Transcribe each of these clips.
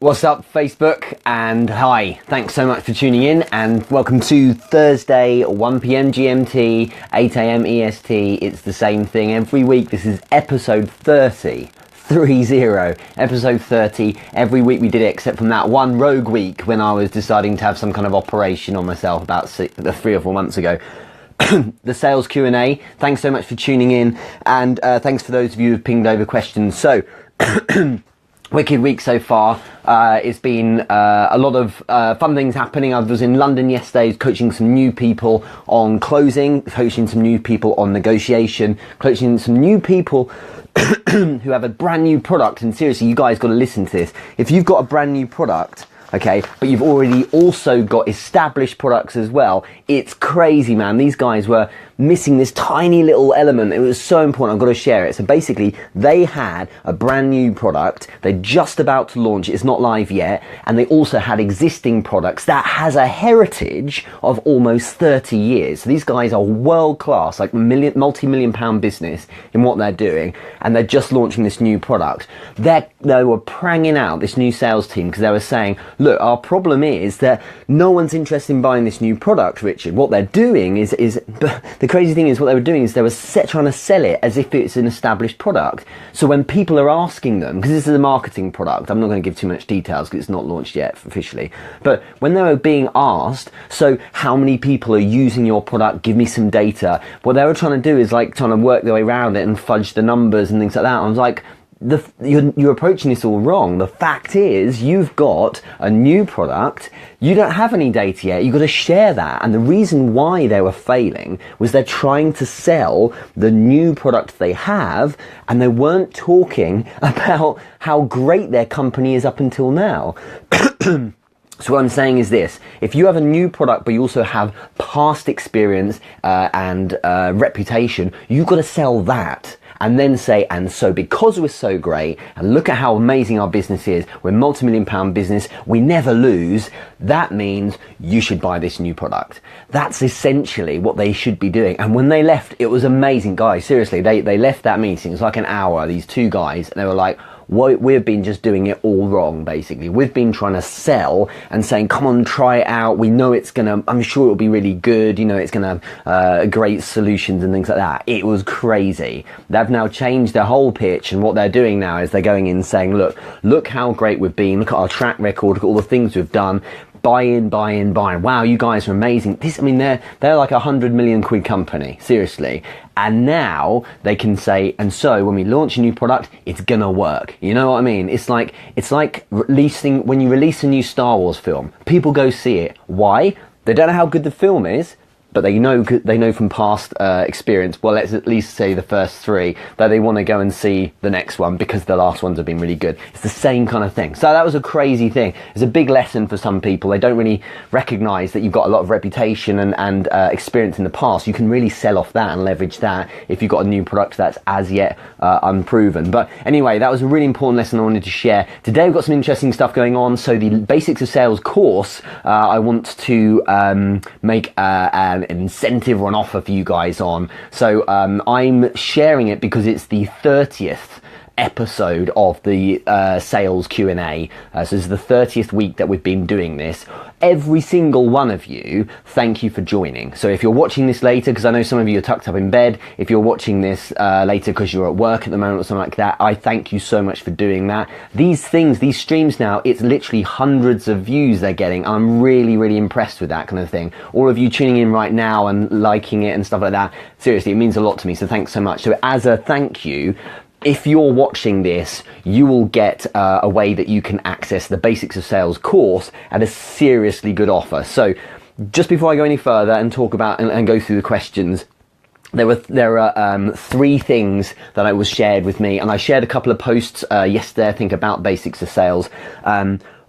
What's up, Facebook, and hi, thanks so much for tuning in, and welcome to Thursday, 1 p.m. GMT, 8 a.m. EST. It's the same thing every week. This is episode 30. Episode 30. Every week we did it except from that one rogue week when I was deciding to have some kind of operation on myself about 3 or 4 months ago. The sales Q&A. Thanks so much for tuning in, and thanks for those of you who've pinged over questions. So, wicked week so far. It's been a lot of fun things happening. I was in London yesterday coaching some new people on closing, coaching some new people on negotiation, coaching some new people who have a brand new product. And seriously, you guys got to listen to this. If you've got a brand new product, okay, but you've already also got established products as well, it's crazy, man. These guys were missing this tiny little element. It was so important. I've got to share it. So basically, they had a brand new product. They're just about to launch it. It's not live yet. And they also had existing products that has a heritage of almost 30 years. So these guys are world class, like multi-million pound business in what they're doing. And they're just launching this new product. They were pranging out this new sales team because they were saying, look, our problem is that no one's interested in buying this new product, Richard. What they're doing is the crazy thing is what they were doing is they were trying to sell it as if it's an established product. So when people are asking them, because this is a marketing product, I'm not going to give too much details because it's not launched yet officially, but when they were being asked, so how many people are using your product, give me some data, what they were trying to do is like trying to work their way around it and fudge the numbers and things like that. I was like, you're approaching this all wrong. The fact is, you've got a new product, you don't have any data yet, you've got to share that. And the reason why they were failing was they're trying to sell the new product they have, and they weren't talking about how great their company is up until now. So what I'm saying is this: if you have a new product but you also have past experience and reputation, you've got to sell that. And then say, and so because we're so great, and look at how amazing our business is, we're a multi-million pound business, we never lose, that means you should buy this new product. That's essentially what they should be doing. And when they left, it was amazing, guys. Seriously, they left that meeting, it was like an hour, these two guys, and they were like, we've been just doing it all wrong, basically. We've been trying to sell and saying, come on, try it out. We know I'm sure it'll be really good. You know, it's going to have great solutions and things like that. It was crazy. They've now changed their whole pitch, and what they're doing now is they're going in saying, look how great we've been. Look at our track record. Look at all the things we've done. Buy in. Wow, you guys are amazing. They're like £100 million company, seriously. And now they can say, and so when we launch a new product, it's gonna work. You know what I mean? It's like when you release a new Star Wars film, people go see it. Why? They don't know how good the film is, but they know from past experience, well, let's at least say the first 3, that they want to go and see the next one because the last ones have been really good. It's the same kind of thing. So that was a crazy thing. It's a big lesson for some people. They don't really recognize that you've got a lot of reputation and experience in the past. You can really sell off that and leverage that if you've got a new product that's as yet unproven. But anyway, that was a really important lesson I wanted to share. Today we've got some interesting stuff going on. So the Basics of Sales course, I want to make an incentive or an offer for you guys on. So I'm sharing it because it's the 30th episode of the sales Q&A. So this is the 30th week that we've been doing this. Every single one of you, thank you for joining. So if you're watching this later, because I know some of you are tucked up in bed, if you're watching this later because you're at work at the moment or something like that, I thank you so much for doing that. These streams now, it's literally hundreds of views they're getting. I'm really, really impressed with that kind of thing. All of you tuning in right now and liking it and stuff like that, seriously, it means a lot to me, so thanks so much. So as a thank you, if you're watching this, you will get a way that you can access the Basics of Sales course at a seriously good offer. So just before I go any further and talk about and go through the questions, there are 3 things that was shared with me, and I shared a couple of posts yesterday, I think, about Basics of Sales.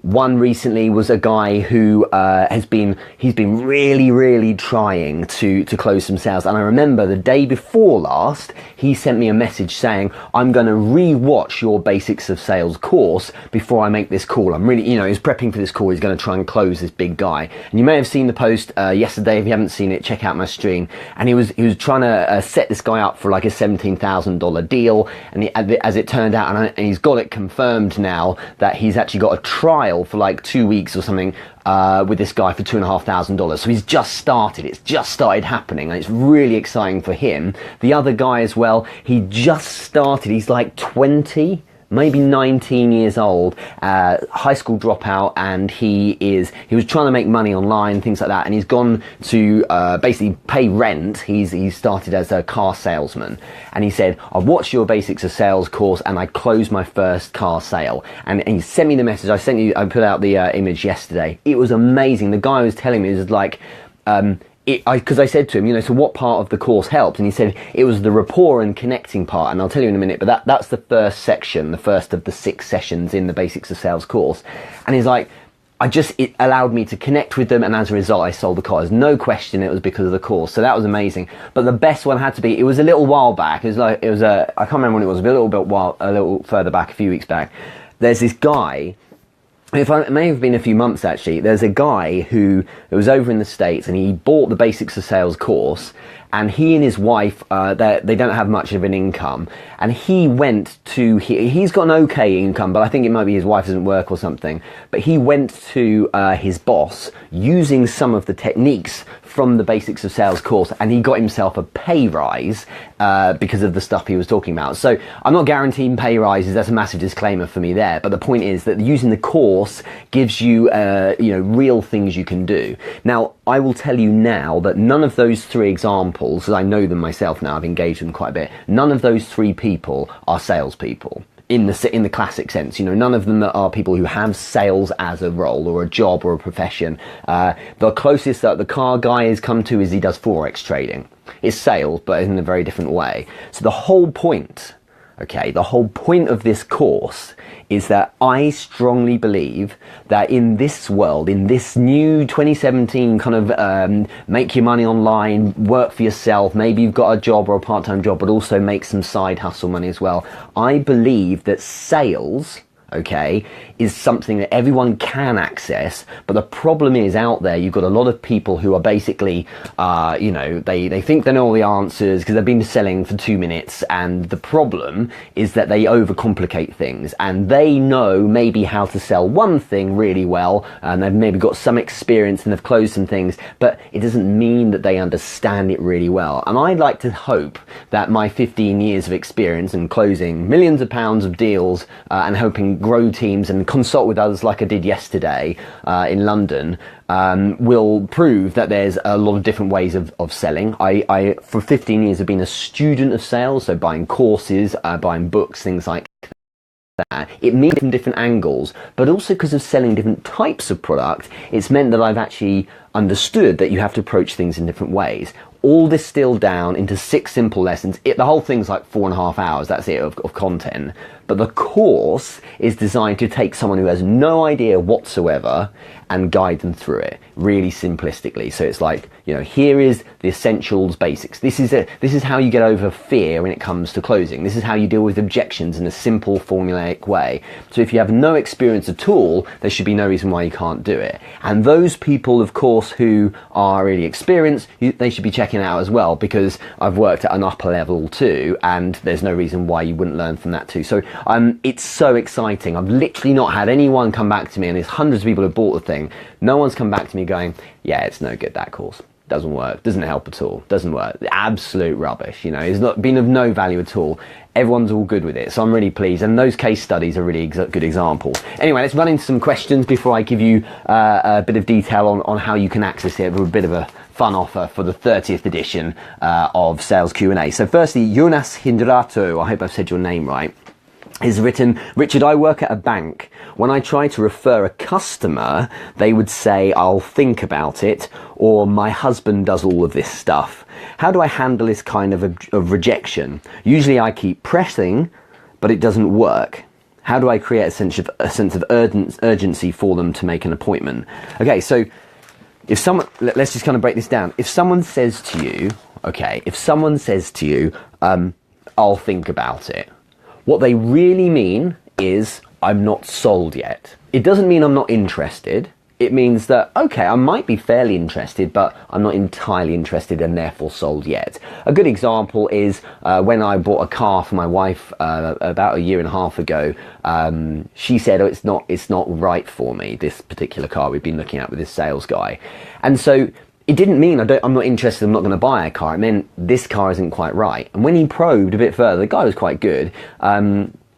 One recently was a guy who he's been really trying to close some sales. And I remember the day before last, he sent me a message saying, I'm going to re-watch your Basics of Sales course before I make this call. I'm really, he's prepping for this call. He's going to try and close this big guy. And you may have seen the post yesterday. If you haven't seen it, check out my stream. And he was trying to set this guy up for like a $17,000 deal. And as it turned out, and he's got it confirmed now that he's actually got a trial for like 2 weeks or something with this guy for $2,500. So he's just started. It's just started happening, and it's really exciting for him. The other guy as well, he just started. He's like 20, maybe 19 years old, high school dropout, and he was trying to make money online, things like that, and he's gone to basically pay rent. He started as a car salesman, and he said, I watched your Basics of Sales course and I closed my first car sale. And he sent me the message. I put out the image yesterday. It was amazing. The guy was telling me, it was like, because I said to him, so what part of the course helped? And he said it was the rapport and connecting part, and I'll tell you in a minute, but that's the first section, the first of the 6 sessions in the Basics of Sales course. And he's like, it allowed me to connect with them, and as a result I sold the cars. No question it was because of the course. So that was amazing. But the best one had to be, it was a little while back, I can't remember when it was, a little further back, a few weeks back. There's this guy, it may have been a few months actually, there's a guy who was over in the States, and he bought the Basics of Sales course, and he and his wife, they don't have much of an income, and he went to, he's got an okay income, but I think it might be his wife doesn't work or something, but he went to his boss using some of the techniques from the Basics of Sales course, and he got himself a pay rise because of the stuff he was talking about. So I'm not guaranteeing pay rises, that's a massive disclaimer for me there, but the point is that using the course gives you real things you can do. Now I will tell you now that none of those 3 examples, as I know them myself now, I've engaged them quite a bit, none of those 3 people are salespeople in the classic sense. None of them are people who have sales as a role or a job or a profession. The closest that the car guy has come to is he does Forex trading. It's sales, but in a very different way. So the whole point of this course is that I strongly believe that in this world, in this new 2017 kind of make your money online, work for yourself, maybe you've got a job or a part-time job, but also make some side hustle money as well. I believe that sales, is something that everyone can access, but the problem is out there you've got a lot of people who are basically they think they know all the answers because they've been selling for 2 minutes, and the problem is that they overcomplicate things, and they know maybe how to sell one thing really well, and they've maybe got some experience and they've closed some things, but it doesn't mean that they understand it really well. And I'd like to hope that my 15 years of experience in closing millions of pounds of deals and helping grow teams and consult with others like I did yesterday in London will prove that there's a lot of different ways of selling. I for 15 years have been a student of sales, so buying courses, buying books, things like that. It means from different angles, but also because of selling different types of product, it's meant that I've actually understood that you have to approach things in different ways. All distilled down into 6 simple lessons. The whole thing's like 4.5 hours, that's it, of content. But the course is designed to take someone who has no idea whatsoever and guide them through it really simplistically. So it's like, here is the essentials, basics. This is how you get over fear when it comes to closing. This is how you deal with objections in a simple formulaic way. So if you have no experience at all, there should be no reason why you can't do it. And those people, of course, who are really experienced, they should be checking out as well, because I've worked at an upper level too, and there's no reason why you wouldn't learn from that too. So it's so exciting. I've literally not had anyone come back to me, and there's hundreds of people who bought the thing. No one's come back to me going, yeah, it's no good, that course. Doesn't work, doesn't help at all, doesn't work. Absolute rubbish, it's not been of no value at all. Everyone's all good with it, so I'm really pleased, and those case studies are really good examples. Anyway, let's run into some questions before I give you a bit of detail on how you can access it with a bit of a fun offer for the 30th edition of Sales Q&A. So firstly, Jonas Hindrato, I hope I've said your name right, is written, Richard, I work at a bank. When I try to refer a customer, they would say, I'll think about it, or my husband does all of this stuff. How do I handle this kind of rejection? Usually I keep pressing, but it doesn't work. How do I create a sense of urgency for them to make an appointment? Okay, so if someone, let's just kind of break this down. If someone says to you, I'll think about it, what they really mean is, I'm not sold yet. It doesn't mean I'm not interested. It means that, okay, I might be fairly interested, but I'm not entirely interested and therefore sold yet. A good example is when I bought a car for my wife about 1.5 years ago. She said, oh, it's not right for me, this particular car we've been looking at with this sales guy. And so it didn't mean I'm not interested, I'm not going to buy a car. It meant this car isn't quite right. And when he probed a bit further, the guy was quite good.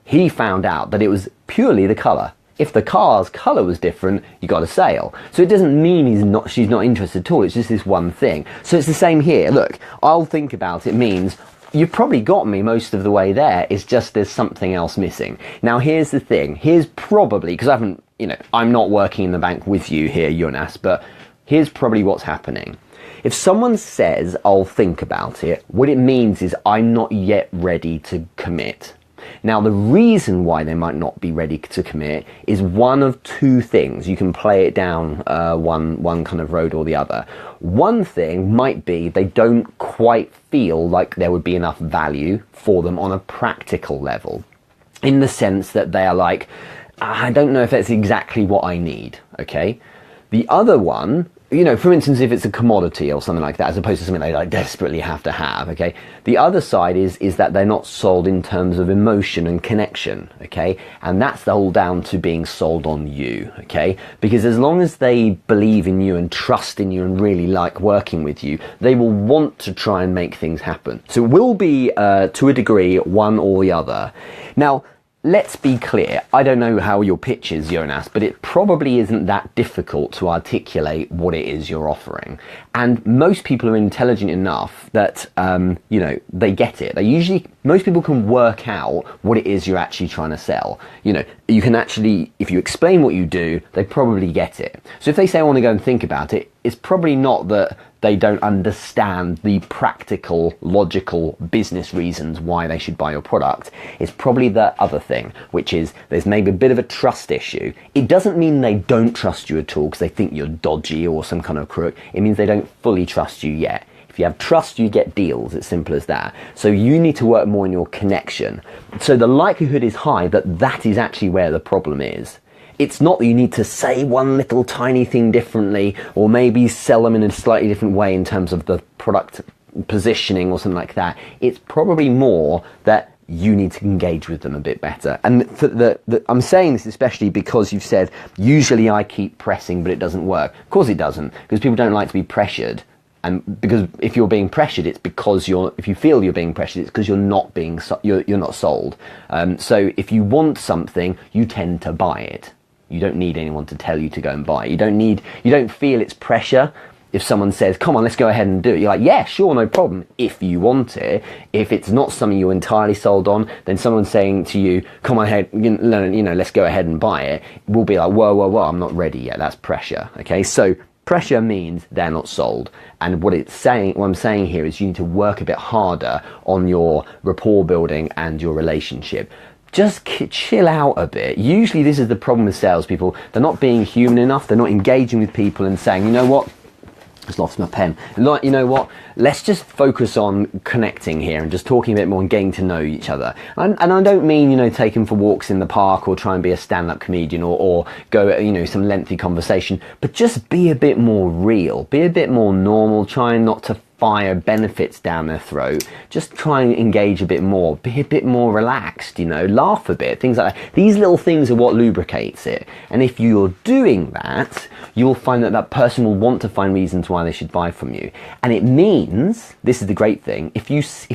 He found out that it was purely the colour. If the car's colour was different, you got a sale. So it doesn't mean she's not interested at all, it's just this one thing. So it's the same here. Look, I'll think about it means you've probably got me most of the way there, it's just there's something else missing. Now here's the thing, here's probably, because I'm not working in the bank with you here, Jonas, but here's probably what's happening. If someone says, I'll think about it, what it means is I'm not yet ready to commit. Now, the reason why they might not be ready to commit is one of two things. You can play it down one kind of road or the other. One thing might be they don't quite feel like there would be enough value for them on a practical level, in the sense that they are like, I don't know if that's exactly what I need, okay? The other one, for instance, if it's a commodity or something like that, as opposed to something they like desperately have to have, okay? The other side is that they're not sold in terms of emotion and connection, okay? And that's all down to being sold on you, okay? Because as long as they believe in you and trust in you and really like working with you, they will want to try and make things happen. So it will be, to a degree, one or the other. Now, let's be clear, I don't know how your pitch is, Jonas, but it probably isn't that difficult to articulate what it is you're offering. And most people are intelligent enough that, they get it. Most people can work out what it is you're actually trying to sell. You can actually, if you explain what you do, they probably get it. So if they say, I want to go and think about it, it's probably not that they don't understand the practical, logical business reasons why they should buy your product. It's probably the other thing, which is there's maybe a bit of a trust issue. It doesn't mean they don't trust you at all because they think you're dodgy or some kind of crook. It means they don't fully trust you yet. If you have trust, you get deals. It's simple as that. So you need to work more on your connection. So the likelihood is high that that is actually where the problem is. It's not that you need to say one little tiny thing differently or maybe sell them in a slightly different way in terms of the product positioning or something like that. It's probably more that you need to engage with them a bit better. And I'm saying this especially because you've said, usually I keep pressing, but it doesn't work. Of course it doesn't, because people don't like to be pressured. And because if you're being pressured, it's because if you feel you're being pressured, it's because you're not sold. So if you want something, you tend to buy it. You don't need anyone to tell you to go and buy it. You don't feel it's pressure. If someone says, come on, let's go ahead and do it, you're like, yeah, sure, no problem, if you want it. If it's not something you're entirely sold on, then someone saying to you, come on ahead, let's go ahead and buy it, will be like, whoa, I'm not ready yet. That's pressure, okay? So pressure means they're not sold. And what I'm saying here is you need to work a bit harder on your rapport building and your relationship. Just chill out a bit. Usually this is the problem with salespeople. They're not being human enough. They're not engaging with people and saying, you know what? Just lost my pen. You know what? Let's just focus on connecting here and just talking a bit more and getting to know each other. And I don't mean, take them for walks in the park or try and be a stand-up comedian or go, some lengthy conversation, but just be a bit more real, be a bit more normal, trying not to fire benefits down their throat. Just try and engage a bit more, be a bit more relaxed, laugh a bit, things like that. These little things are what lubricates it. And if you're doing that, you'll find that person will want to find reasons why they should buy from you. And it means, this is the great thing, if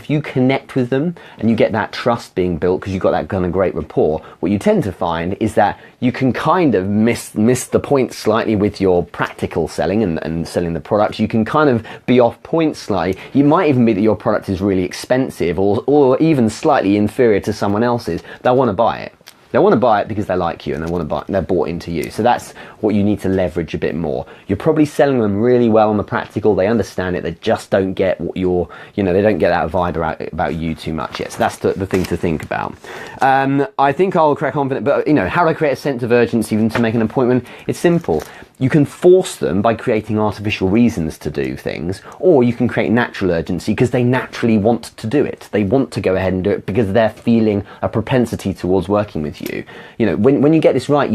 you connect with them and you get that trust being built because you've got that kind of great rapport, what you tend to find is that you can kind of miss the point slightly with your practical selling and selling the products. You can kind of be off point slightly. You might even be that your product is really expensive or even slightly inferior to someone else's. They'll want to buy it. They want to buy it because they like you and they're bought into you. So that's what you need to leverage a bit more. You're probably selling them really well on the practical. They understand it. They just don't get what they don't get that vibe about you too much yet. So that's the thing to think about. I think I'll crack on with it, but how do I create a sense of urgency even to make an appointment? It's simple. You can force them by creating artificial reasons to do things, or you can create natural urgency because they naturally want to do it. They want to go ahead and do it because they're feeling a propensity towards working with you. When you get this right,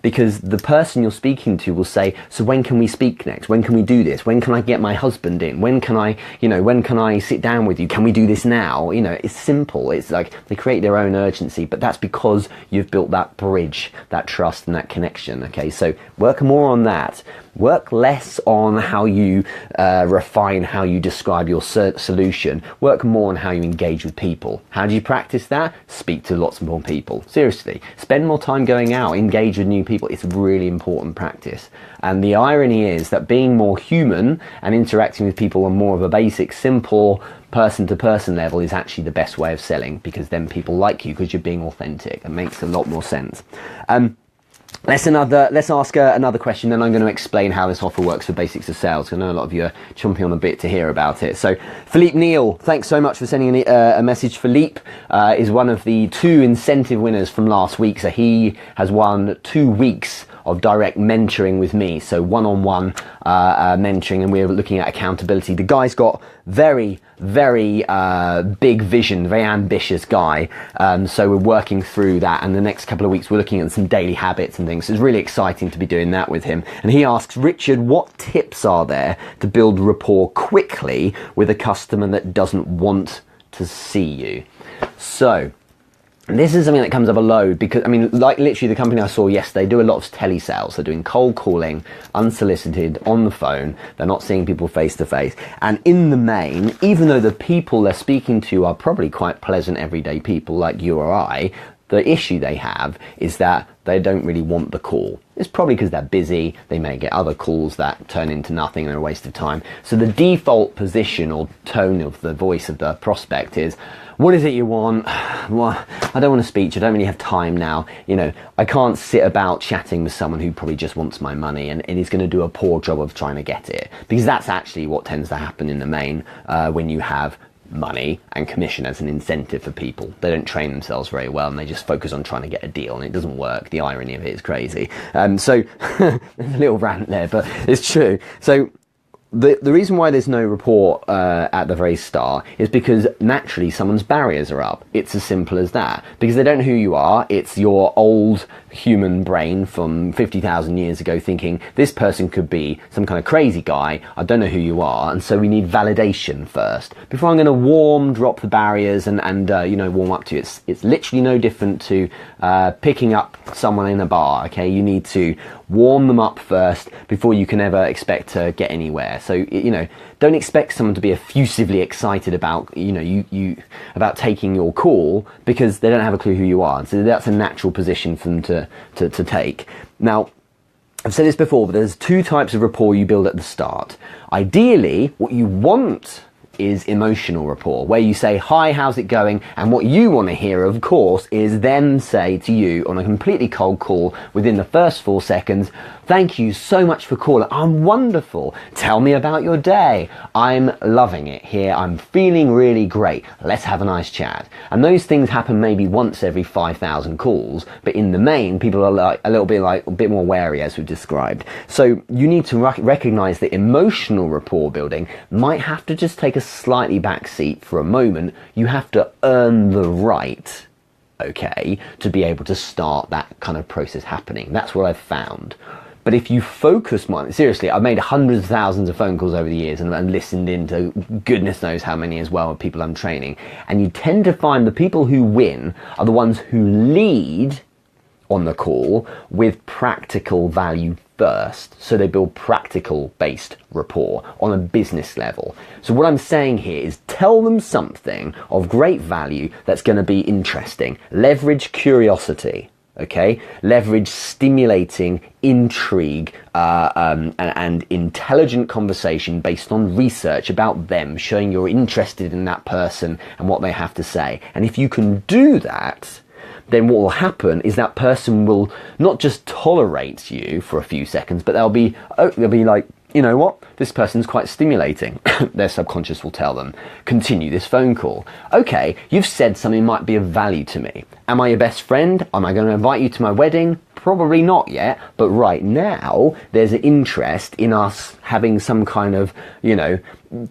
because the person you're speaking to will say, so when can we speak next? When can we do this? When can I get my husband in? When can I sit down with you? Can we do this now? It's simple. It's like they create their own urgency, but that's because you've built that bridge, that trust and that connection. Okay, so work more on that. Work less on how you refine how you describe your solution. Work more on how you engage with people. How do you practice that? Speak to lots more people. Seriously, spend more time going out, engage with new people. It's a really important practice. And the irony is that being more human and interacting with people on more of a basic, simple, person-to-person level is actually the best way of selling, because then people like you because you're being authentic. It makes a lot more sense. Let's ask another question, then I'm going to explain how this offer works for Basics of Sales. I know a lot of you are chomping on a bit to hear about it. So Philippe Neal, thanks so much for sending a message. Philippe is one of the 2 incentive winners from last week. So he has won 2 weeks of direct mentoring with me, so one-on-one mentoring, and we're looking at accountability. The guy's got very big vision, very ambitious guy, so we're working through that, and the next couple of weeks we're looking at some daily habits and things. So it's really exciting to be doing that with him. And he asks, Richard, what tips are there to build rapport quickly with a customer that doesn't want to see you? So this is something that comes up a load, because like literally the company I saw yesterday do a lot of telesales. They're doing cold calling, unsolicited, on the phone. They're not seeing people face to face. And in the main, even though the people they're speaking to are probably quite pleasant everyday people like you or I, the issue they have is that they don't really want the call. It's probably because they're busy. They may get other calls that turn into nothing and are a waste of time. So the default position or tone of the voice of the prospect is, what is it you want? Well, I don't want to speak to you. I don't really have time now. I can't sit about chatting with someone who probably just wants my money and is going to do a poor job of trying to get it. Because that's actually what tends to happen in the main when you have money and commission as an incentive for people. They don't train themselves very well and they just focus on trying to get a deal, and it doesn't work. The irony of it is crazy. So a little rant there, but it's true. So the reason why there's no rapport at the very start is because naturally someone's barriers are up. It's as simple as that. Because they don't know who you are. It's your old human brain from 50,000 years ago thinking this person could be some kind of crazy guy. I don't know who you are. And so we need validation first. Before I'm going to drop the barriers and warm up to you. It's literally no different to picking up someone in a bar. Okay, you need to warm them up first before you can ever expect to get anywhere. So don't expect someone to be effusively excited about about taking your call because they don't have a clue who you are. So that's a natural position for them to take. Now, I've said this before, but there's 2 types of rapport you build at the start. Ideally, what you want is emotional rapport, where you say, hi, how's it going? And what you want to hear, of course, is them say to you on a completely cold call within the first 4 seconds, thank you so much for calling. I'm wonderful. Tell me about your day. I'm loving it here. I'm feeling really great. Let's have a nice chat. And those things happen maybe once every 5,000 calls, but in the main, people are a bit more wary, as we've described. So you need to recognize that emotional rapport building might have to just take a slightly back seat for a moment. You have to earn the right, okay, to be able to start that kind of process happening. That's what I've found. But if you focus more, seriously, I've made hundreds of thousands of phone calls over the years and listened into goodness knows how many as well of people I'm training. And you tend to find the people who win are the ones who lead on the call with practical value first. So they build practical based rapport on a business level. So what I'm saying here is tell them something of great value that's going to be interesting. Leverage curiosity. Okay, leverage stimulating intrigue and intelligent conversation based on research about them, showing you're interested in that person and what they have to say. And if you can do that, then what will happen is that person will not just tolerate you for a few seconds, but they'll be like, you know what, this person's quite stimulating. Their subconscious will tell them, continue this phone call. Okay, you've said something might be of value to me. Am I your best friend? Am I going to invite you to my wedding? Probably not yet, but right now there's an interest in us having some kind of,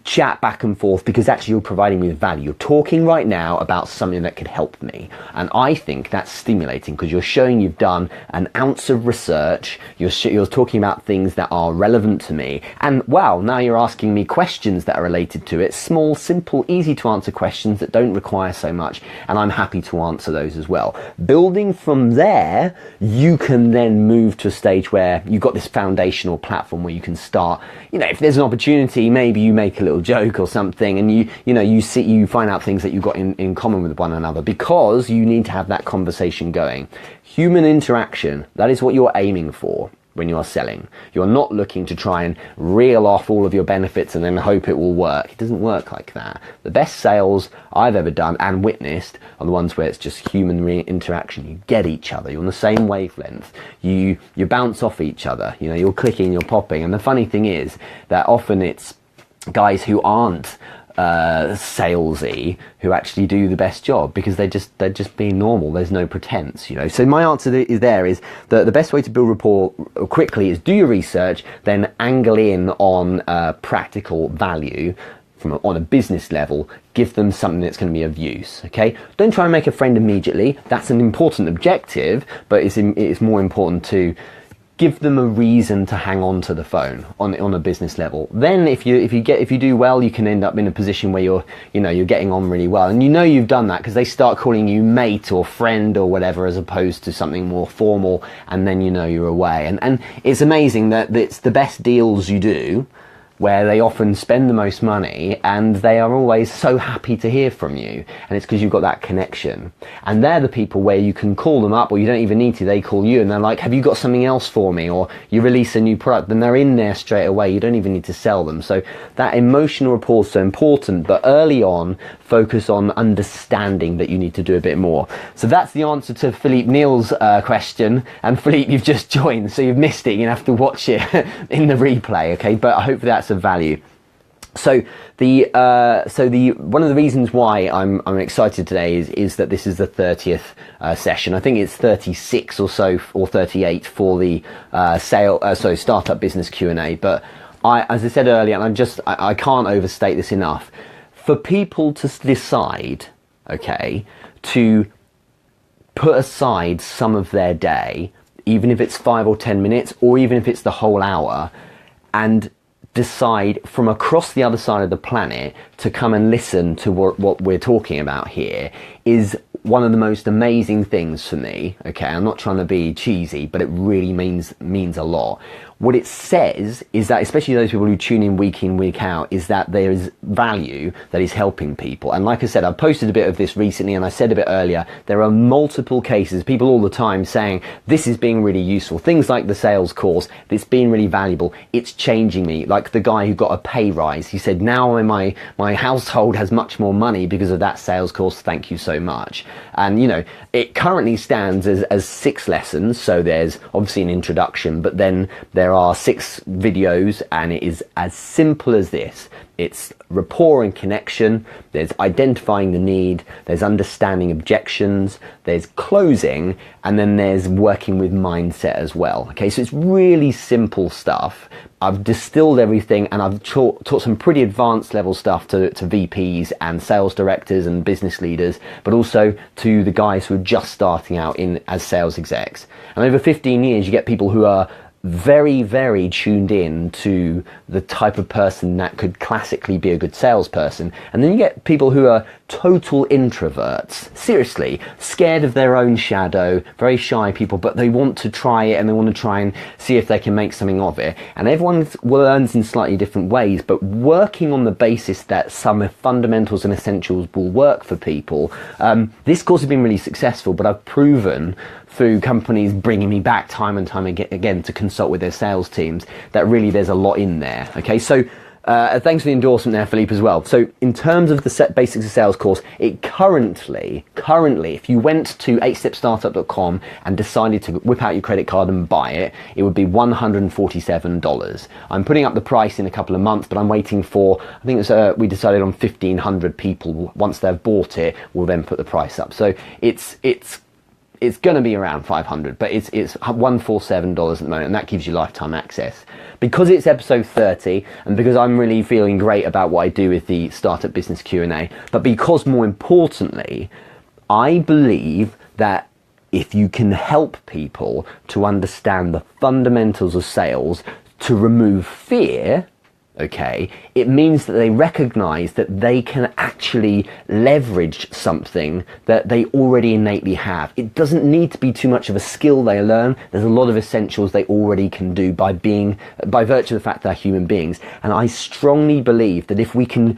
chat back and forth, because actually you're providing me with value. You're talking right now about something that could help me. And I think that's stimulating, because you're showing you've done an ounce of research. You're talking about things that are relevant to me. And wow, now you're asking me questions that are related to it. Small, simple, easy to answer questions that don't require so much. And I'm happy to answer those as well. Building from there, you can then move to a stage where you've got this foundational platform where you can start, if there's an opportunity, maybe you make a little joke or something, and you find out things that you've got in common with one another, because you need to have that conversation going. Human interaction, that is what you're aiming for when you are selling. You're not looking to try and reel off all of your benefits and then hope it will work. It doesn't work like that. The best sales I've ever done and witnessed are the ones where it's just human interaction. You get each other. You're on the same wavelength. You bounce off each other. You're clicking, you're popping. And the funny thing is that often it's guys who aren't salesy who actually do the best job, because they're just being normal. There's no pretense, So my answer is that the best way to build rapport quickly is do your research, then angle in on practical value on a business level. Give them something that's going to be of use. Okay, don't try and make a friend immediately. That's an important objective, but it's more important to give them a reason to hang on to the phone on a business level. Then if you do well, you can end up in a position where you're getting on really well, and you've done that because they start calling you mate or friend or whatever, as opposed to something more formal, and then you're away. And it's amazing that it's the best deals you do where they often spend the most money, and they are always so happy to hear from you. And it's because you've got that connection. And they're the people where you can call them up, or you don't even need to. They call you and they're like, have you got something else for me? Or you release a new product, then they're in there straight away. You don't even need to sell them. So that emotional rapport is so important, but early on, focus on understanding that you need to do a bit more. So that's the answer to Philippe Neal's question. And Philippe, you've just joined, so you've missed it. You have to watch it in the replay, okay? But I hope that's of value. So one of the reasons why I'm excited today is that this is the 30th session. I think it's 36 or so, or 38 for the startup business Q&A. But as I said earlier, and I can't overstate this enough, for people to decide, okay, to put aside some of their day, even if it's 5 or 10 minutes, or even if it's the whole hour, and decide from across the other side of the planet to come and listen to what we're talking about here, is one of the most amazing things for me. Okay, I'm not trying to be cheesy, but it really means a lot. What it says is that, especially those people who tune in, week out, is that there is value that is helping people. And like I said, I posted a bit of this recently, and I said a bit earlier, there are multiple cases, people all the time saying, this is being really useful. Things like the sales course, it's been really valuable. It's changing me. Like the guy who got a pay rise, he said, now my household has much more money because of that sales course. Thank you so much. And it currently stands as 6 lessons. So there's obviously an introduction, but then there are 6 videos, and it is as simple as this. It's rapport and connection, there's identifying the need, there's understanding objections, there's closing, and then there's working with mindset as well. Okay, so it's really simple stuff. I've distilled everything, and I've taught some pretty advanced level stuff to VPs and sales directors and business leaders, but also to the guys who are just starting out as sales execs. And over 15 years, you get people who are very, very tuned in to the type of person that could classically be a good salesperson. And then you get people who are total introverts, seriously, scared of their own shadow, very shy people, but they want to try it, and they want to try and see if they can make something of it. And everyone learns in slightly different ways, but working on the basis that some fundamentals and essentials will work for people. This course has been really successful, but I've proven through companies bringing me back time and time again to consult with their sales teams that really there's a lot in there. Okay, so Thanks for the endorsement there, Philippe, as well. So in terms of the set basics of sales course, it currently, if you went to 8stepstartup.com and decided to whip out your credit card and buy it, it would be $147. I'm putting up the price in a couple of months, but I'm waiting for, I think we decided on 1,500 people. Once they've bought it, we'll then put the price up. So it's going to be around 500, but it's $147 at the moment, and that gives you lifetime access. Because it's episode 30, and because I'm really feeling great about what I do with the Startup Business Q&A, but because more importantly, I believe that if you can help people to understand the fundamentals of sales, to remove fear, okay, it means that they recognize that they can actually leverage something that they already innately have. It doesn't need to be too much of a skill they learn. There's a lot of essentials they already can do by virtue of the fact they're human beings. And I strongly believe that if we can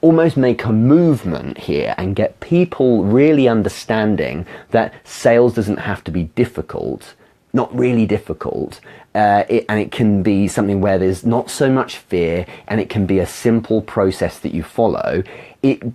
almost make a movement here and get people really understanding that sales doesn't have to be difficult, not really difficult, and it can be something where there's not so much fear, and it can be a simple process that you follow.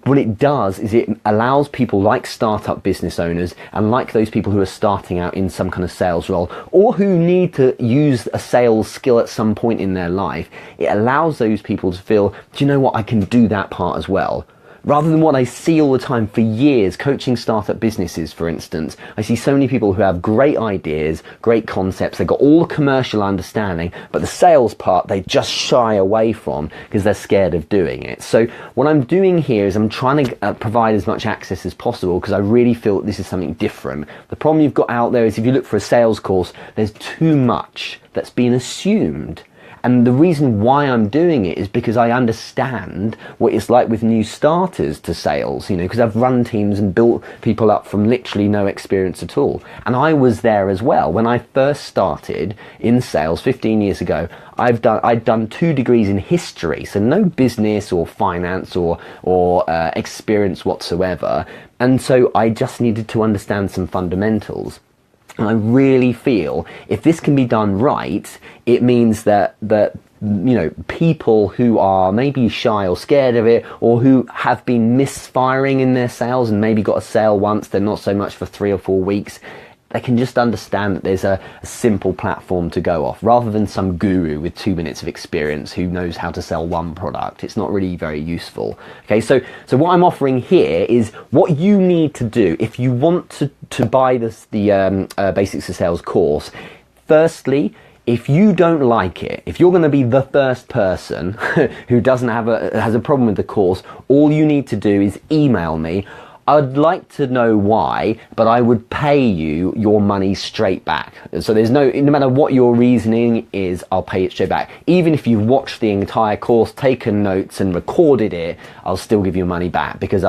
What it does is it allows people like startup business owners and like those people who are starting out in some kind of sales role, or who need to use a sales skill at some point in their life, it allows those people to feel, do you know what, I can do that part as well. Rather than what I see all the time for years, coaching startup businesses, for instance, I see so many people who have great ideas, great concepts, they've got all the commercial understanding, but the sales part they just shy away from because they're scared of doing it. So what I'm doing here is I'm trying to provide as much access as possible, because I really feel this is something different. The problem you've got out there is if you look for a sales course, there's too much that's been assumed. And the reason why I'm doing it is because I understand what it's like with new starters to sales, because I've run teams and built people up from literally no experience at all. And I was there as well. When I first started in sales 15 years ago, I'd done 2 degrees in history, so no business or finance or experience whatsoever. And so I just needed to understand some fundamentals. And I really feel if this can be done right, it means that people who are maybe shy or scared of it, or who have been misfiring in their sales and maybe got a sale once, they're not so much for 3 or 4 weeks, they can just understand that there's a simple platform to go off, rather than some guru with 2 minutes of experience who knows how to sell one product. It's not really very useful. Okay, so what I'm offering here is what you need to do if you want to buy the Basics of Sales course. Firstly, if you don't like it, if you're going to be the first person who has a problem with the course, all you need to do is email me. I'd like to know why, but I would pay you your money straight back. So there's no matter what your reasoning is, I'll pay it straight back. Even if you've watched the entire course, taken notes and recorded it, I'll still give you money back, because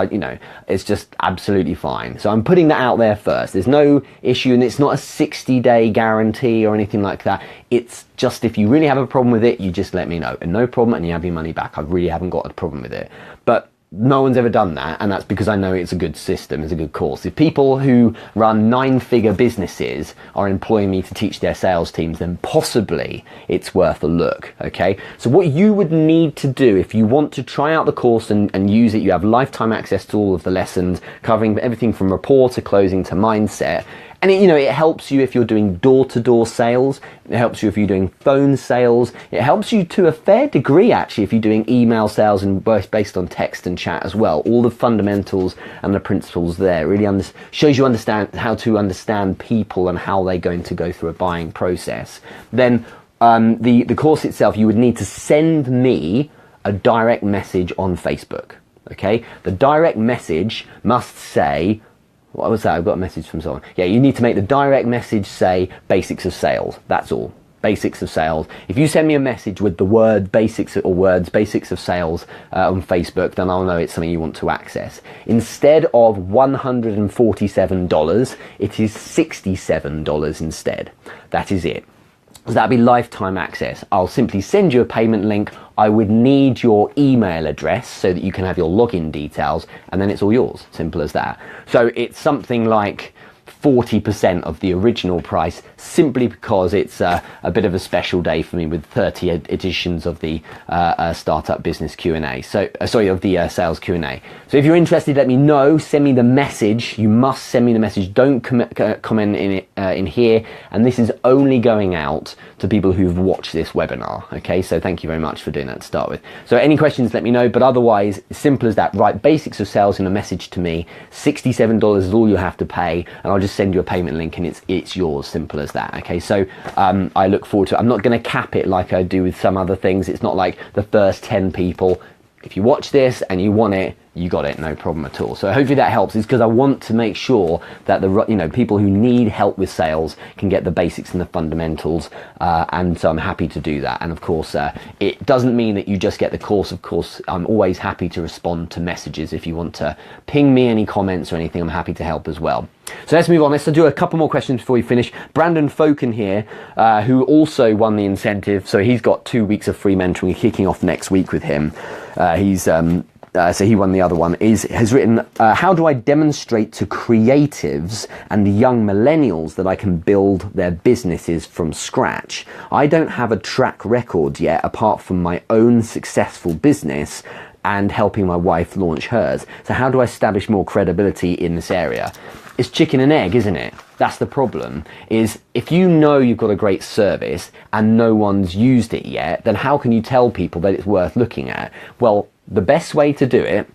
it's just absolutely fine. So I'm putting that out there first. There's no issue, and it's not a 60-day guarantee or anything like that. It's just, if you really have a problem with it, you just let me know, and no problem, and you have your money back. I really haven't got a problem with it. But no one's ever done that, and that's because I know it's a good system, it's a good course. If people who run 9-figure businesses are employing me to teach their sales teams, then possibly it's worth a look, okay? So what you would need to do if you want to try out the course and use it, you have lifetime access to all of the lessons, covering everything from rapport to closing to mindset. And it helps you if you're doing door-to-door sales. It helps you if you're doing phone sales. It helps you to a fair degree, actually, if you're doing email sales and based on text and chat as well. All the fundamentals and the principles there really shows you how to understand people and how they're going to go through a buying process. Then the course itself, you would need to send me a direct message on Facebook. Okay, the direct message must say, what was that? I've got a message from someone. Yeah, you need to make the direct message say Basics of Sales. That's all. Basics of Sales. If you send me a message with the word Basics of Sales on Facebook, then I'll know it's something you want to access. Instead of $147, it is $67 instead. That is it. So that'd be lifetime access. I'll simply send you a payment link. I would need your email address so that you can have your login details, and then it's all yours. Simple as that. So it's something like 40% of the original price, simply because it's a bit of a special day for me with 30 editions of the Startup Business Q&A. So, of the sales Q&A. So if you're interested, let me know. Send me the message. You must send me the message. Don't comment in it in here. And this is only going out to people who've watched this webinar. Okay, so thank you very much for doing that to start with. So any questions, let me know. But otherwise, simple as that. Write basics of sales in a message to me. $67 is all you have to pay, and I'll just send you a payment link, and it's yours. Simple as that. Okay, so I look forward to it. I'm not going to cap it like I do with some other things. It's not like the first 10 people. If you watch this and you want it, you got it, no problem at all. So hopefully that helps. It's because I want to make sure that the people who need help with sales can get the basics and the fundamentals, and so I'm happy to do that. And of course, it doesn't mean that you just get the course. Of course, I'm always happy to respond to messages. If you want to ping me any comments or anything, I'm happy to help as well. So let's move on. Let's do a couple more questions before we finish. Brandon Foken here, who also won the incentive. So he's got 2 weeks of free mentoring kicking off next week with him. So he won the other one, has written, how do I demonstrate to creatives and young millennials that I can build their businesses from scratch? I don't have a track record yet, apart from my own successful business and helping my wife launch hers. So how do I establish more credibility in this area? It's chicken and egg, isn't it? That's the problem, is if you know you've got a great service and no one's used it yet, then how can you tell people that it's worth looking at? Well, the best way to do it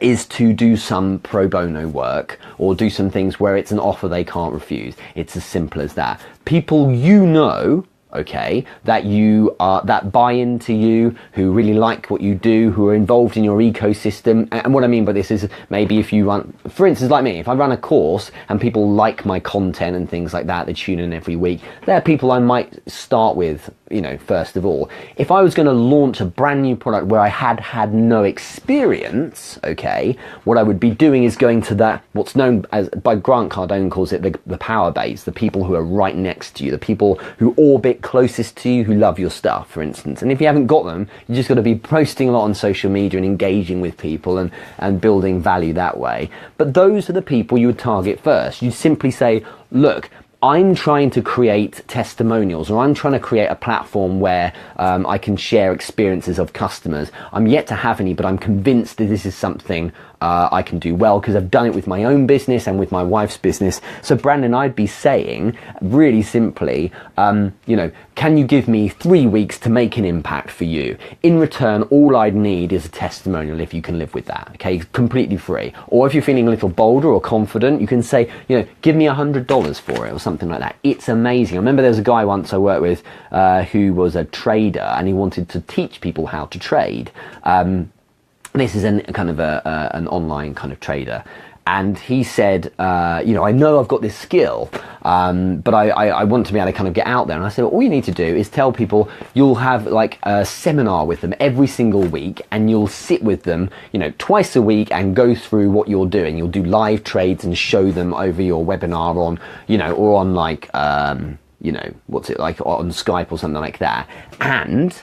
is to do some pro bono work, or do some things where it's an offer they can't refuse. It's as simple as that. People okay, that buy into you, who really like what you do, who are involved in your ecosystem. And what I mean by this is, maybe if you run, for instance, like me, if I run a course and people like my content and things like that, they tune in every week, they're people I might start with, first of all. If I was going to launch a brand new product where I had no experience, okay, what I would be doing is going to that, what's known as, by Grant Cardone calls it the power base, the people who are right next to you, the people who orbit closest to you, who love your stuff, for instance. And if you haven't got them, you just got to be posting a lot on social media and engaging with people and building value that way. But those are the people you would target first. You simply say, look, I'm trying to create testimonials, or I'm trying to create a platform where I can share experiences of customers. I'm yet to have any, but I'm convinced that this is something I can do well, because I've done it with my own business and with my wife's business. So Brandon, I'd be saying really simply, can you give me 3 weeks to make an impact for you? In return, all I'd need is a testimonial, if you can live with that, okay? Completely free. Or if you're feeling a little bolder or confident, you can say, give me $100 for it, or something like that. It's amazing. I remember there was a guy once I worked with who was a trader, and he wanted to teach people how to trade. This is an online kind of trader. And he said, I know I've got this skill, but I want to be able to kind of get out there. And I said, well, all you need to do is tell people you'll have like a seminar with them every single week, and you'll sit with them, twice a week and go through what you're doing. You'll do live trades and show them over your webinar on, or on like, what's it like, on Skype or something like that. And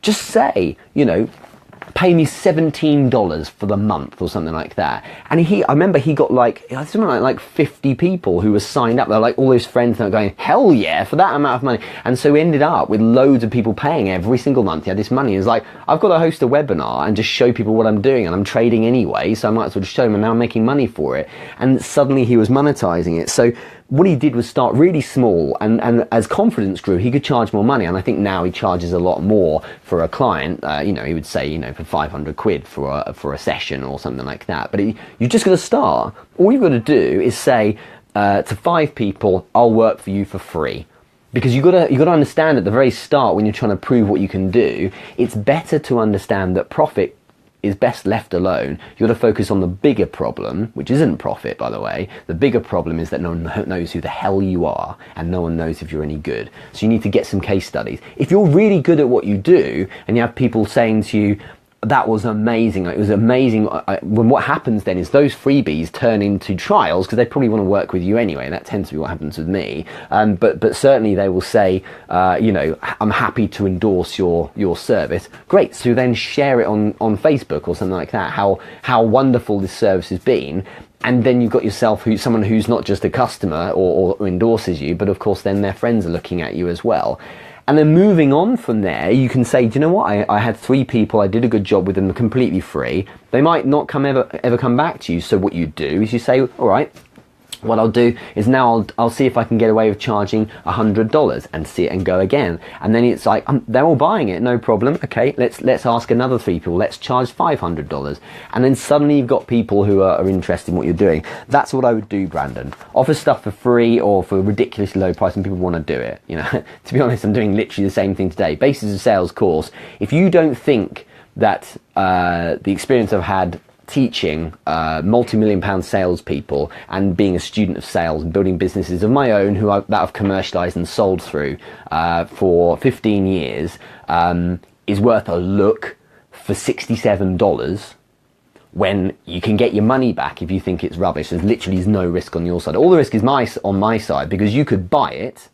just say, pay me $17 for the month or something like that. And I remember he got something like 50 people who were signed up. They're like all his friends that were going, hell yeah, for that amount of money. And so we ended up with loads of people paying every single month. He had this money. It's like, I've got to host a webinar and just show people what I'm doing, and I'm trading anyway, so I might as well just show them, and now I'm making money for it. And suddenly he was monetizing it. So what he did was start really small, and as confidence grew, he could charge more money. And I think now he charges a lot more for a client. He would say, for 500 quid for a session or something like that. But you just got to start. All you've got to do is say to 5 people, I'll work for you for free. Because you got to understand at the very start, when you're trying to prove what you can do, it's better to understand that profit is best left alone. You've got to focus on the bigger problem, which isn't profit, by the way. The bigger problem is that no one knows who the hell you are, and no one knows if you're any good. So you need to get some case studies. If you're really good at what you do, and you have people saying to you, that was amazing, it was amazing, when what happens then is those freebies turn into trials, because they probably want to work with you anyway. That tends to be what happens with me. But certainly they will say, I'm happy to endorse your service. Great. So then share it on Facebook or something like that, how wonderful this service has been. And then you've got yourself someone who's not just a customer or endorses you, but of course then their friends are looking at you as well. And then moving on from there, you can say, do you know what? I had 3 people, I did a good job with them, completely free. They might not ever come back to you. So what you do is you say, all right, what I'll do is now I'll see if I can get away with charging $100 and see it and go again. And then it's like, they're all buying it, no problem. Okay, let's ask another 3 people, let's charge $500. And then suddenly you've got people who are interested in what you're doing. That's what I would do, Brandon. Offer stuff for free or for a ridiculously low price and people want to do it. You know, to be honest, I'm doing literally the same thing today. Basis of Sales course. If you don't think that the experience I've had teaching multi-million-pound salespeople and being a student of sales and building businesses of my own that I've commercialized and sold through for 15 years is worth a look for $67 when you can get your money back if you think it's rubbish. There's literally no risk on your side. All the risk is on my side, because you could buy it,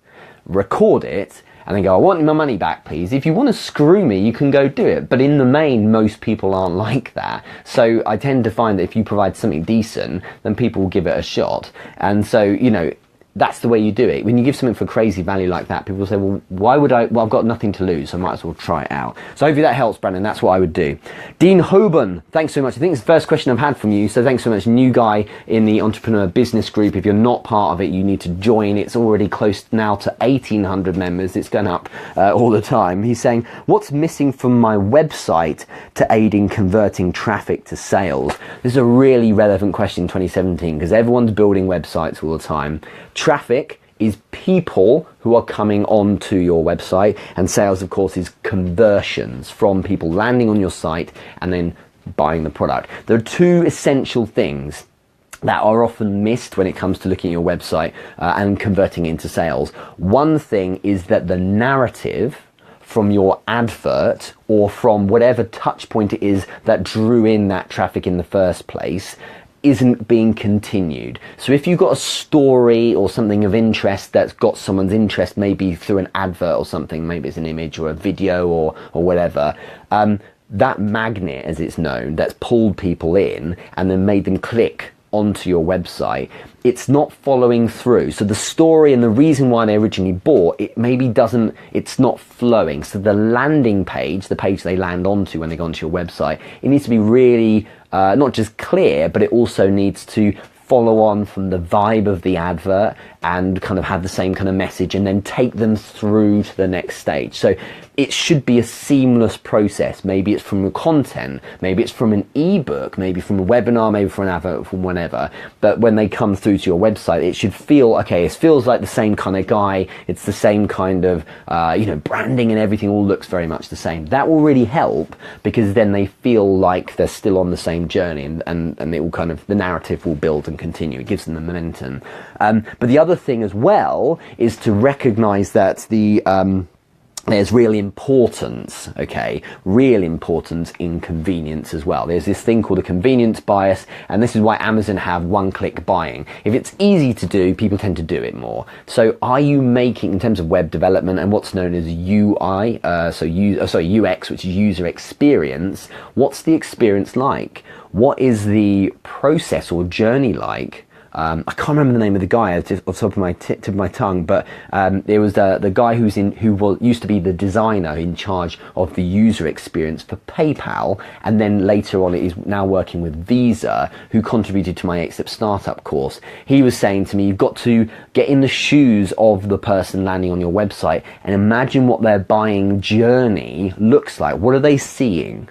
record it, and then go, I want my money back, please. If you want to screw me, you can go do it. But in the main, most people aren't like that. So I tend to find that if you provide something decent, then people will give it a shot. And so, you know, that's the way you do it. When you give something for crazy value like that, people will say, well, why would I? Well, I've got nothing to lose, so I might as well try it out. So hopefully that helps, Brandon. That's what I would do. Dean Hoban, thanks so much. I think it's the first question I've had from you, so thanks so much. New guy in the Entrepreneur Business Group. If you're not part of it, you need to join. It's already close now to 1,800 members. It's going up all the time. He's saying, what's missing from my website to aid in converting traffic to sales? This is a really relevant question in 2017, because everyone's building websites all the time. Traffic is people who are coming onto your website, and sales, of course, is conversions from people landing on your site and then buying the product. There are 2 essential things that are often missed when it comes to looking at your website and converting into sales. One thing is that the narrative from your advert or from whatever touch point it is that drew in that traffic in the first place isn't being continued. So if you've got a story or something of interest that's got someone's interest, maybe through an advert or something, maybe it's an image or a video or whatever, that magnet, as it's known, that's pulled people in and then made them click onto your website, it's not following through. So the story and the reason why they originally bought it maybe it's not flowing. So the landing page, the page they land onto when they go onto your website, it needs to be really not just clear, but it also needs to follow on from the vibe of the advert and kind of have the same kind of message and then take them through to the next stage. So it should be a seamless process. Maybe it's from content, maybe it's from an ebook, maybe from a webinar, maybe from an advert, from whatever. But when they come through to your website, it should feel, okay, it feels like the same kind of guy. It's the same kind of, branding and everything all looks very much the same. That will really help, because then they feel like they're still on the same journey and it will kind of, the narrative will build and continue. It gives them the momentum. But the other thing as well is to recognize that there's real importance, real importance in convenience as well. There's this thing called a convenience bias, and this is why Amazon have one-click buying. If it's easy to do, people tend to do it more. So are you making, in terms of web development and what's known as UI, UX, which is user experience, what's the experience like? What is the process or journey like? I can't remember the name of the guy off the top of my tip of my tongue, but there was the guy who used to be the designer in charge of the user experience for PayPal, and then later on is now working with Visa, who contributed to my Exit Startup course. He was saying to me, you've got to get in the shoes of the person landing on your website and imagine what their buying journey looks like. What are they seeing?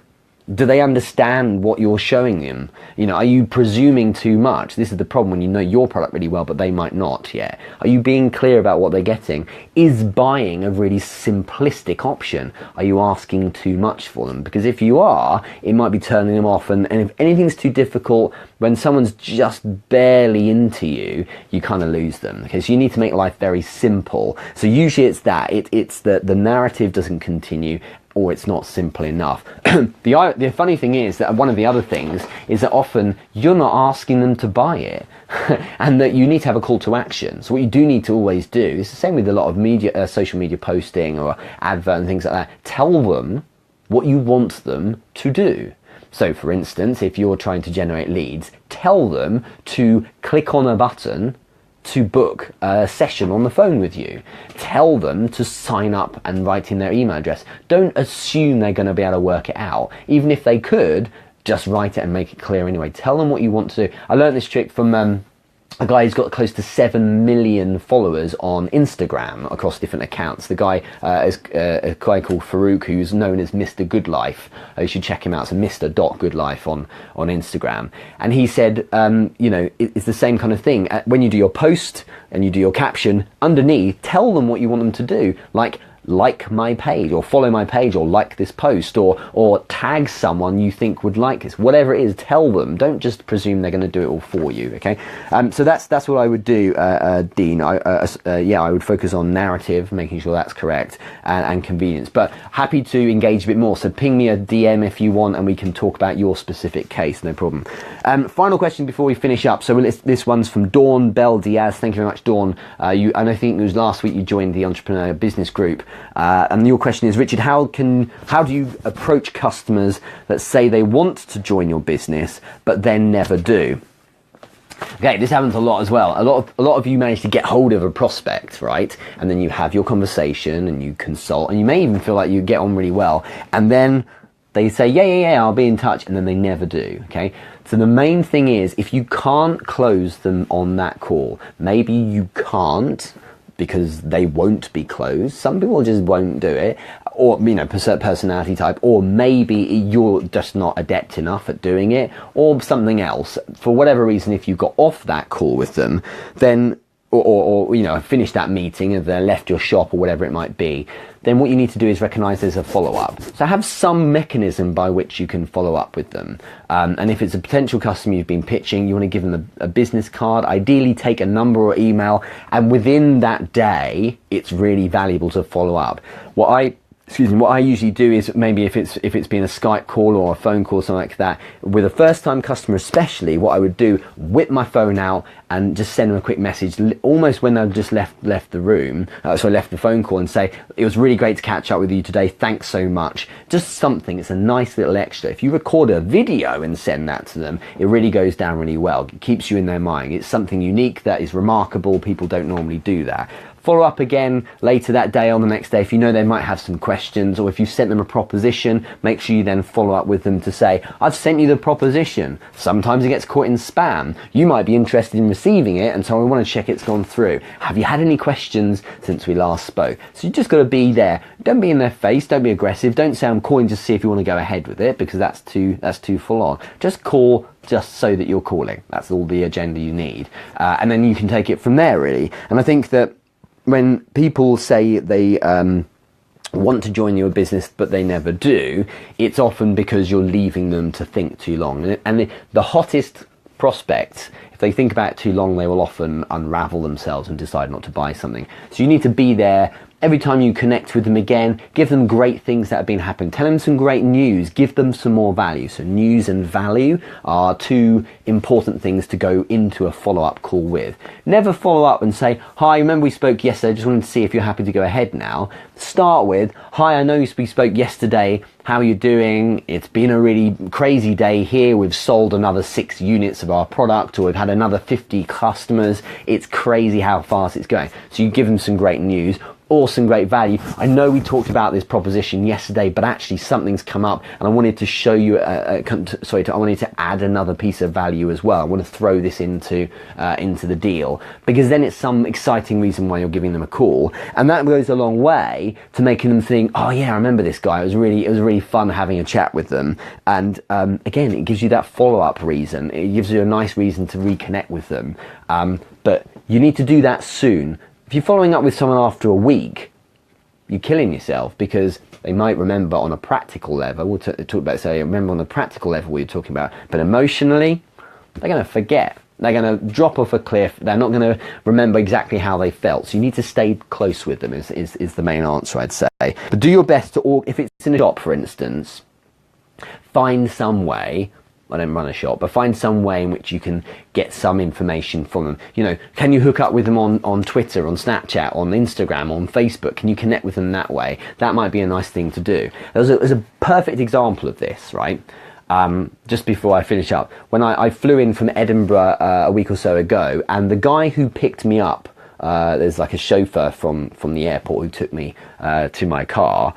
Do they understand what you're showing them? Are you presuming too much? This is the problem when you know your product really well, but they might not yet. Are you being clear about what they're getting? Is buying a really simplistic option? Are you asking too much for them? Because if you are, it might be turning them off. And if anything's too difficult, when someone's just barely into you, you kind of lose them. Okay, so you need to make life very simple. So usually it's that. It's that the narrative doesn't continue, or it's not simple enough. The funny thing is that one of the other things is that often you're not asking them to buy it and that you need to have a call to action. So what you do need to always do, it's the same with a lot of media, social media posting or advert and things like that. Tell them what you want them to do. So for instance, if you're trying to generate leads, tell them to click on a button to book a session on the phone with you. Tell them to sign up and write in their email address. Don't assume they're going to be able to work it out. Even if they could, just write it and make it clear anyway. Tell them what you want to do. I learned this trick from a guy who's got close to 7 million followers on Instagram across different accounts. The guy is a guy called Farouk, who's known as Mr. Good Life. You should check him out. So Mr. Good Life on Instagram. And he said, it's the same kind of thing. When you do your post and you do your caption, underneath, tell them what you want them to do. Like my page, or follow my page, or like this post, or tag someone you think would like this. Whatever it is, tell them. Don't just presume they're going to do it all for you. Okay, so that's what I would do, Dean. I would focus on narrative, making sure that's correct, and convenience. But happy to engage a bit more. So ping me a DM if you want, and we can talk about your specific case. No problem. Final question before we finish up. So this one's from Dawn Bell Diaz. Thank you very much, Dawn. And I think it was last week you joined the Entrepreneur Business Group. And your question is, Richard, how do you approach customers that say they want to join your business but then never do? Okay, this happens a lot as well. A lot of you manage to get hold of a prospect, right? And then you have your conversation and you consult, and you may even feel like you get on really well, and then they say, yeah, I'll be in touch, and then they never do. Okay, so the main thing is, if you can't close them on that call, maybe you can't because they won't be closed. Some people just won't do it, or personality type, or maybe you're just not adept enough at doing it, or something else. For whatever reason, if you got off that call with them, then or finished that meeting, and they left your shop or whatever it might be, then what you need to do is recognize there's a follow-up. So have some mechanism by which you can follow up with them. And if it's a potential customer you've been pitching, you want to give them a business card, ideally take a number or email, and within that day, it's really valuable to follow up. What I usually do is, maybe if it's been a Skype call or a phone call, something like that, with a first time customer especially, what I would do, whip my phone out and just send them a quick message, almost when they've just left the room, left the phone call, and say, it was really great to catch up with you today, thanks so much. Just something, it's a nice little extra. If you record a video and send that to them, it really goes down really well. It keeps you in their mind. It's something unique that is remarkable. People don't normally do that. Follow up again later that day or the next day if you know they might have some questions, or if you sent them a proposition, make sure you then follow up with them to say, I've sent you the proposition. Sometimes it gets caught in spam. You might be interested in receiving it, and so I want to check it's gone through. Have you had any questions since we last spoke? So you just got to be there. Don't be in their face. Don't be aggressive. Don't say I'm calling just to see if you want to go ahead with it, because that's too full on. Just call just so that you're calling. That's all the agenda you need. And then you can take it from there, really. And I think that when people say they want to join your business but they never do, it's often because you're leaving them to think too long. And the hottest prospects, if they think about it too long, they will often unravel themselves and decide not to buy something. So you need to be there every time you connect with them again. Give them great things that have been happening. Tell them some great news. Give them some more value. So news and value are two important things to go into a follow-up call with. Never follow up and say, hi, remember we spoke yesterday, just wanted to see if you're happy to go ahead now. Start with, hi, I know we spoke yesterday, how are you doing? It's been a really crazy day here. We've sold another 6 units of our product, or we've had another 50 customers. It's crazy how fast it's going. So you give them some great news. Awesome, great value. I know we talked about this proposition yesterday, but actually something's come up, and I wanted to show you. I wanted to add another piece of value as well. I want to throw this into the deal, because then it's some exciting reason why you're giving them a call, and that goes a long way to making them think, oh yeah, I remember this guy. It was really fun having a chat with them, and again, it gives you that follow-up reason. It gives you a nice reason to reconnect with them, but you need to do that soon. If you're following up with someone after a week, you're killing yourself, because they might remember on a practical level. We'll talk about, say, remember on the practical level we were talking about, but emotionally, they're going to forget. They're going to drop off a cliff. They're not going to remember exactly how they felt. So you need to stay close with them is the main answer, I'd say. But do your best to, if it's in a shop, for instance, find some way. I don't run a shop, but find some way in which you can get some information from them. You know, can you hook up with them on Twitter, on Snapchat, on Instagram, on Facebook? Can you connect with them that way? That might be a nice thing to do. There's a perfect example of this, right? just before I finish up, when I flew in from Edinburgh a week or so ago, and the guy who picked me up, there's like a chauffeur from the airport who took me to my car.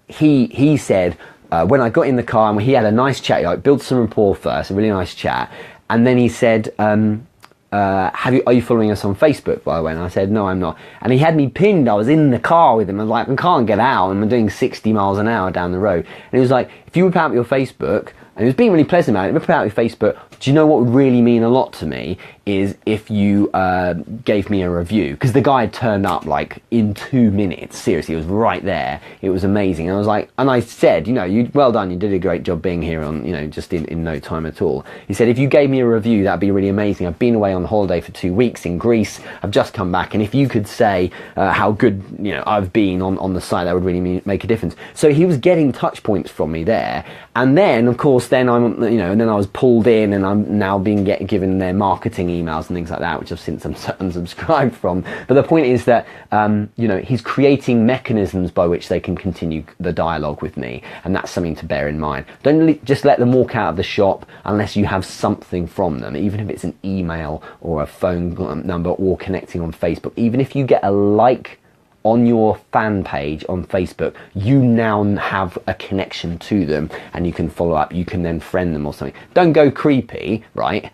He said, when I got in the car, and he had a nice chat, like, built some rapport first, a really nice chat, and then he said, are you following us on Facebook, by the way? And I said, no, I'm not. And he had me pinned. I was in the car with him. I was like, I can't get out. And I'm doing 60 miles an hour down the road. And he was like, if you whip out your Facebook, and he was being really pleasant about it, whip out your Facebook, do you know what would really mean a lot to me is if you gave me a review, because the guy had turned up like in 2 minutes. Seriously, it was right there. It was amazing. And I was like, and I said, well done, you did a great job being here on, just in no time at all. He said, if you gave me a review, that'd be really amazing. I've been away on holiday for 2 weeks in Greece. I've just come back, and if you could say how good I've been on the site, that would really make a difference. So he was getting touch points from me there, and then of course then I'm and then I was pulled in, and I'm now being given their marketing emails and things like that, which I've since unsubscribed from. But the point is that he's creating mechanisms by which they can continue the dialogue with me, and that's something to bear in mind. Don't just let them walk out of the shop unless you have something from them, even if it's an email or a phone number or connecting on Facebook. Even if you get a like on your fan page on Facebook, you now have a connection to them, and you can follow up. You can then friend them or something. Don't go creepy, right?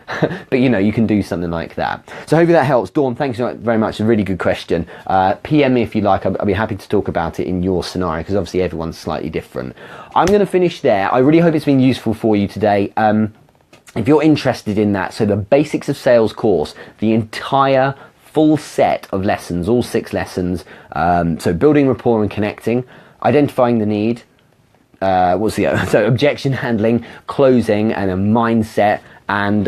But you can do something like that. So hopefully that helps. Dawn, thanks very much. A really good question. PM me if you like. I'll be happy to talk about it in your scenario, because obviously everyone's slightly different. I'm going to finish there. I really hope it's been useful for you today. If you're interested in that, so the Basics of Sales course, the entire full set of lessons, all 6 lessons, so building rapport and connecting, identifying the need, so objection handling, closing, and a mindset, and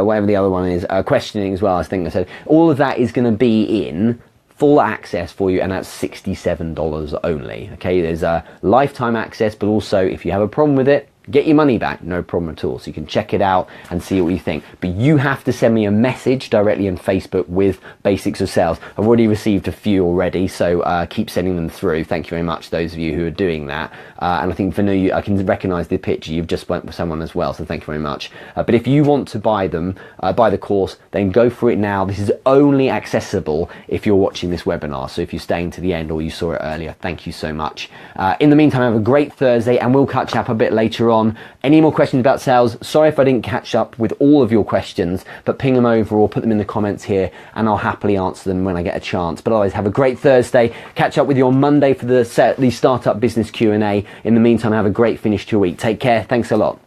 whatever the other one is, questioning as well, I think I said. All of that is going to be in full access for you, and that's $67 only. Okay, there's a lifetime access, but also if you have a problem with it, get your money back, no problem at all. So you can check it out and see what you think. But you have to send me a message directly on Facebook with Basics of Sales. I've already received a few already, so keep sending them through. Thank you very much, those of you who are doing that. And I think I can recognise the picture. You've just went with someone as well, so thank you very much. But if you want to buy them, buy the course, then go for it now. This is only accessible if you're watching this webinar. So if you're staying to the end or you saw it earlier, thank you so much. In the meantime, have a great Thursday, and we'll catch up a bit later on. Any more questions about sales? Sorry if I didn't catch up with all of your questions, but ping them over or put them in the comments here, and I'll happily answer them when I get a chance. But otherwise, have a great Thursday. Catch up with you on Monday for the Startup Business Q&A. In the meantime, have a great finish to your week. Take care. Thanks a lot.